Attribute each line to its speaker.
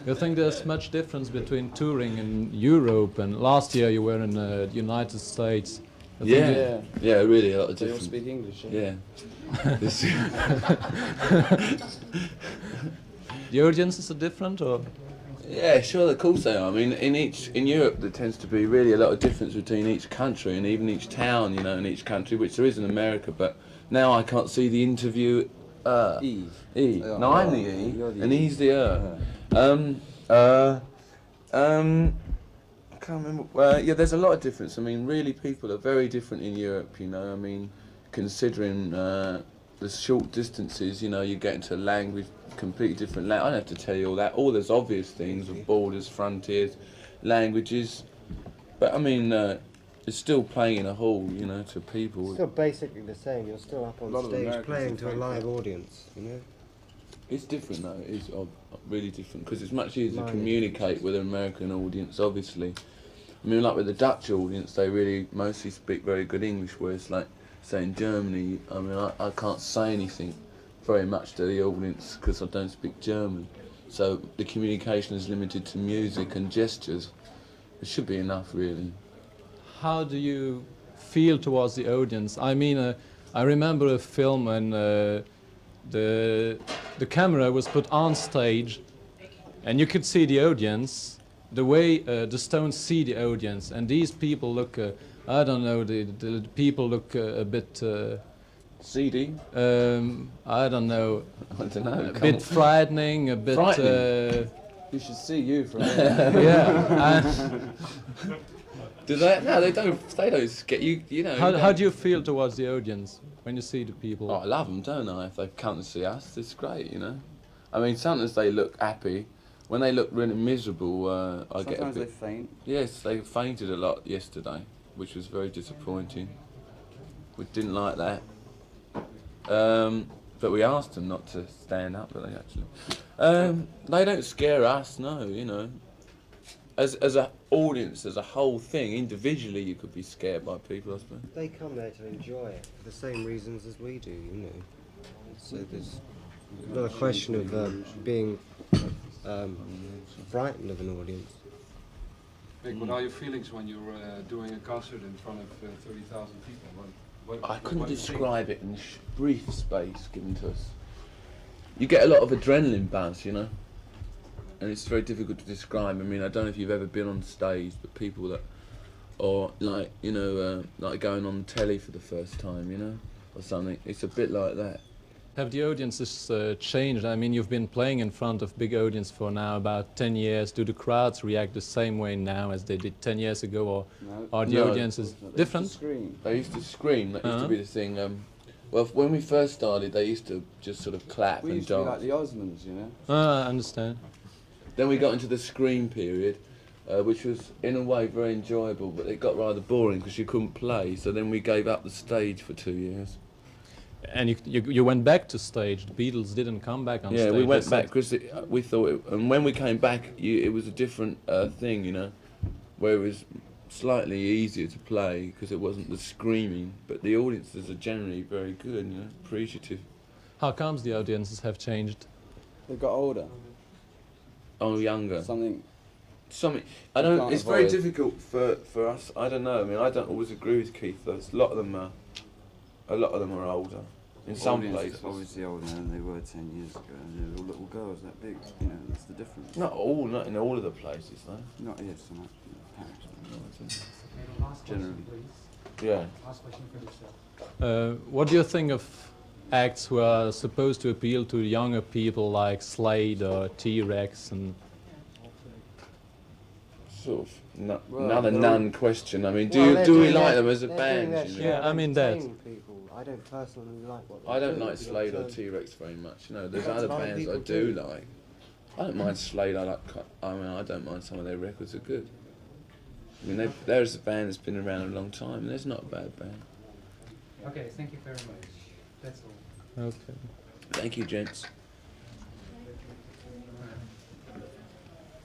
Speaker 1: You think there's much difference between touring in Europe and last year you were in the United States?
Speaker 2: Yeah, really a lot of
Speaker 3: They all
Speaker 2: difference.
Speaker 3: speak English.
Speaker 2: Yeah. This-
Speaker 1: The audiences are different, or?
Speaker 2: Yeah, sure, of course they are. I mean, in Europe there tends to be really a lot of difference between each country and even each town, you know, in each country, which there is in America. But now I can't see the interview.
Speaker 3: E.
Speaker 2: E.
Speaker 3: Yeah,
Speaker 2: No, I'm the E,
Speaker 3: you're the
Speaker 2: and
Speaker 3: E.
Speaker 2: he's the I can't remember. Yeah, there's a lot of difference. I mean, really, people are very different in Europe. You know, I mean, considering the short distances, you know, you get into language, completely different. I don't have to tell you all that. All those obvious things with borders, frontiers, languages. But I mean, it's still playing in a hall, you know, to people.
Speaker 4: Still basically the same. You're still up on
Speaker 3: A lot of
Speaker 4: stage
Speaker 3: Americans
Speaker 4: playing
Speaker 3: in
Speaker 4: to a live audience, you know.
Speaker 2: It's different though. It's really different because it's much easier to
Speaker 4: Mine is
Speaker 2: communicate with an American audience. Obviously, I mean, like with the Dutch audience, they really mostly speak very good English. Whereas, like, say in Germany, I mean, I can't say anything very much to the audience because I don't speak German. So the communication is limited to music and gestures. It should be enough, really.
Speaker 1: How do you feel towards the audience? I mean, I remember a film when the camera was put on stage, and you could see the audience, the way the Stones see the audience, and these people look, I don't know, the people look a bit,
Speaker 2: CD?
Speaker 1: I don't know,
Speaker 2: I don't know.
Speaker 1: a bit frightening, a bit,
Speaker 2: Frightening?
Speaker 3: You should see you from here.
Speaker 1: yeah.
Speaker 2: Do they? No, they don't. They don't get you. You know.
Speaker 1: How do you feel towards the audience when you see the people?
Speaker 2: Oh, I love them, don't I? If they come to see us, it's great, you know. I mean, sometimes they look happy. When they look really miserable, I get a
Speaker 3: Sometimes they
Speaker 2: bit.
Speaker 3: faint.
Speaker 2: Yes, they fainted a lot yesterday, which was very disappointing. We didn't like that. But we asked them not to stand up, but they actually. They don't scare us, no, you know. As an audience, as a whole thing, individually you could be scared by people, I suppose.
Speaker 4: They come there to enjoy it for the same reasons as we do, you know. So there's not a question of being frightened of an audience.
Speaker 5: Vic, what are your feelings when you're doing a concert in front of 30,000 people?
Speaker 2: I couldn't describe it in the brief space given to us. You get a lot of adrenaline buzz, you know, and it's very difficult to describe. I mean, I don't know if you've ever been on stage, but people that, or like, you know, like going on telly for the first time, you know, or something. It's a bit like that.
Speaker 1: Have the audiences changed? I mean, you've been playing in front of big audience for now about 10 years. Do the crowds react the same way now as they did 10 years ago, or
Speaker 3: No.
Speaker 1: are the
Speaker 2: No.
Speaker 1: audiences
Speaker 3: They used to
Speaker 1: different?
Speaker 3: scream.
Speaker 2: They used to scream. That used
Speaker 1: Uh-huh.
Speaker 2: to be the thing. Well, when we first started, they used to just sort of clap
Speaker 3: We
Speaker 2: and
Speaker 3: used to be like
Speaker 2: dance.
Speaker 3: the Osmonds, you know.
Speaker 1: I understand.
Speaker 2: Then we got into the scream period, which was in a way very enjoyable, but it got rather boring because you couldn't play. So then we gave up the stage for 2 years.
Speaker 1: And you went back to stage. The Beatles didn't come back on
Speaker 2: Yeah,
Speaker 1: stage.
Speaker 2: we went
Speaker 1: They
Speaker 2: back
Speaker 1: said-
Speaker 2: because we thought, and when we came back, it was a different thing, you know, where it was slightly easier to play because it wasn't the screaming, but the audiences are generally very good, you know, appreciative.
Speaker 1: How comes the audiences have changed?
Speaker 3: They got older.
Speaker 2: Oh, younger.
Speaker 3: Something.
Speaker 2: Something. I
Speaker 3: You
Speaker 2: don't.
Speaker 3: can't
Speaker 2: It's very
Speaker 3: avoid.
Speaker 2: difficult for us. I don't know. I mean, I don't always agree with Keith. Though. A lot of them are older. In some
Speaker 3: Audience is
Speaker 2: places.
Speaker 3: obviously older than they were 10 years ago, and they're all little girls that big. You know, that's the difference.
Speaker 2: Not in all of the places, though.
Speaker 3: Not here so much. You know, Paris,
Speaker 6: Last question,
Speaker 3: Generally.
Speaker 6: please.
Speaker 2: Yeah.
Speaker 6: Last question for yourself.
Speaker 1: What do you think of acts who are supposed to appeal to younger people like Slade or T-Rex? And
Speaker 2: Sort of.
Speaker 3: Well,
Speaker 2: Another
Speaker 3: they're
Speaker 2: non question. I mean, do
Speaker 4: Well, they're
Speaker 2: we
Speaker 4: doing
Speaker 2: like
Speaker 4: their-
Speaker 2: them as a
Speaker 4: they're doing
Speaker 2: band?
Speaker 4: their
Speaker 2: You know?
Speaker 4: share
Speaker 1: Yeah,
Speaker 4: of
Speaker 1: I mean that.
Speaker 4: entertaining people. I don't personally like what they
Speaker 2: I don't
Speaker 4: do,
Speaker 2: like
Speaker 4: but
Speaker 2: Slade or
Speaker 4: um,
Speaker 2: T-Rex very much. You know, there's
Speaker 4: That's
Speaker 2: other
Speaker 4: a lot of
Speaker 2: bands I
Speaker 4: people
Speaker 2: do
Speaker 4: do.
Speaker 2: like. I don't mind Slade. I mean, I don't mind some of their records are good. I mean, there's a band that's been around a long time. And there's not a bad band.
Speaker 6: Okay, thank you very much. That's all.
Speaker 1: okay.
Speaker 2: Thank you, gents.